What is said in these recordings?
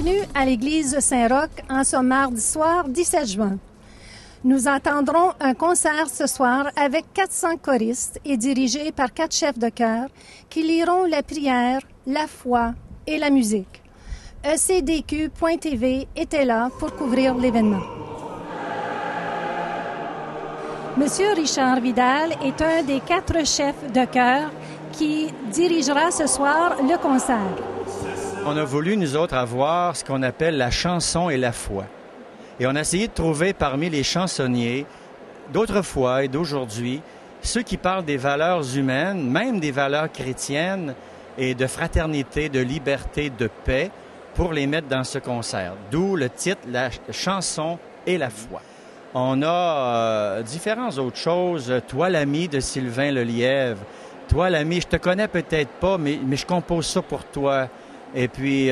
Bienvenue à l'église Saint-Roch en ce mardi soir 17 juin. Nous entendrons un concert ce soir avec 400 choristes et dirigé par 4 chefs de chœur qui liront la prière, la foi et la musique. ECDQ.tv était là pour couvrir l'événement. Monsieur Richard Vidal est un des 4 chefs de chœur qui dirigera ce soir le concert. On a voulu, nous autres, avoir ce qu'on appelle la chanson et la foi. Et on a essayé de trouver parmi les chansonniers d'autrefois et d'aujourd'hui ceux qui parlent des valeurs humaines, même des valeurs chrétiennes et de fraternité, de liberté, de paix, pour les mettre dans ce concert. D'où le titre, la chanson et la foi. On a différentes autres choses. Toi, l'ami de Sylvain Lelièvre. Toi, l'ami, je te connais peut-être pas, mais je compose ça pour toi. Et puis,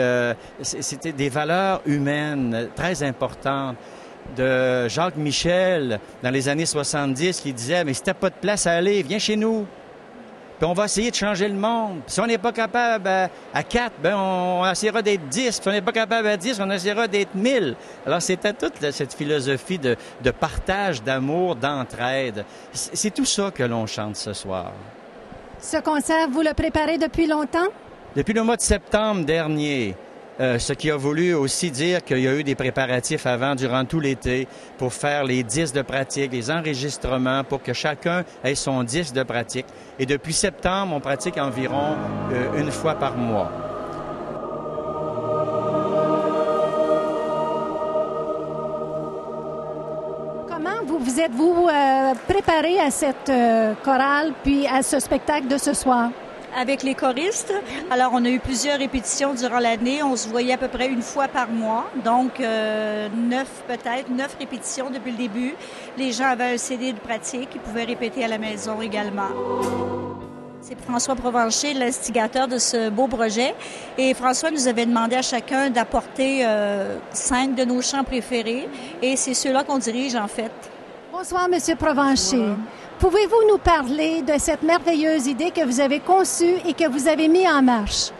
c'était des valeurs humaines très importantes. De Jacques Michel, dans les années 70, qui disait « Mais si t'as pas de place à aller, viens chez nous. Puis on va essayer de changer le monde. Puis si on n'est pas capable à 4, ben on essaiera d'être 10. Puis si on n'est pas capable à 10, on essaiera d'être 1000. » Alors, c'était toute cette philosophie de partage, d'amour, d'entraide. C'est tout ça que l'on chante ce soir. Ce concert, vous le préparez depuis longtemps? Depuis le mois de septembre dernier, ce qui a voulu aussi dire qu'il y a eu des préparatifs avant, durant tout l'été, pour faire les disques de pratique, les enregistrements, pour que chacun ait son disque de pratique. Et depuis septembre, on pratique environ une fois par mois. Comment vous êtes-vous préparé à cette chorale puis à ce spectacle de ce soir? Avec les choristes. Alors, on a eu plusieurs répétitions durant l'année. On se voyait à peu près une fois par mois. Donc, 9 répétitions depuis le début. Les gens avaient un CD de pratique. Ils pouvaient répéter à la maison également. C'est François Provencher, l'instigateur de ce beau projet. Et François nous avait demandé à chacun d'apporter 5 de nos chants préférés. Et c'est ceux-là qu'on dirige, en fait. Bonsoir, Monsieur Provencher. Voilà. Pouvez-vous nous parler de cette merveilleuse idée que vous avez conçue et que vous avez mis en marche?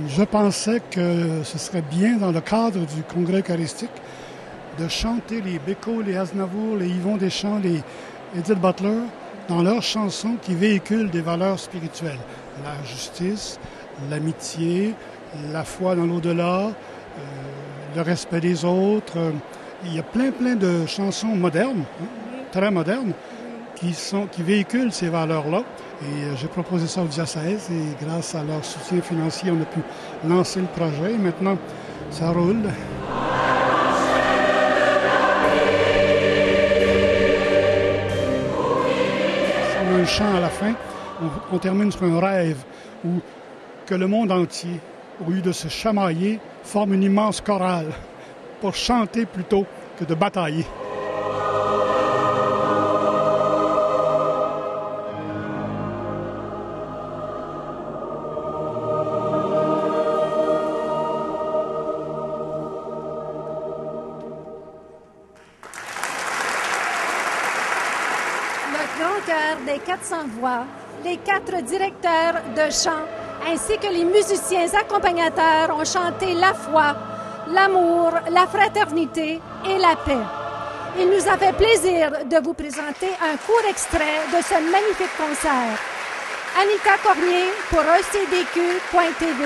Je pensais que ce serait bien, dans le cadre du congrès eucharistique, de chanter les Bécaud, les Aznavour, les Yvon Deschamps, les Edith Butler, dans leurs chansons qui véhiculent des valeurs spirituelles. La justice, l'amitié, la foi dans l'au-delà, le respect des autres. Il y a plein de chansons modernes, très modernes, qui véhiculent ces valeurs-là. Et j'ai proposé ça au diocèse et grâce à leur soutien financier, on a pu lancer le projet. Et maintenant, ça roule. On a un chant à la fin. On termine sur un rêve où que le monde entier, au lieu de se chamailler, forme une immense chorale pour chanter plutôt que de batailler. Des 400 voix, les 4 directeurs de chant ainsi que les musiciens accompagnateurs ont chanté la foi, l'amour, la fraternité et la paix. Il nous a fait plaisir de vous présenter un court extrait de ce magnifique concert. Anita Cormier pour ECDQ.tv.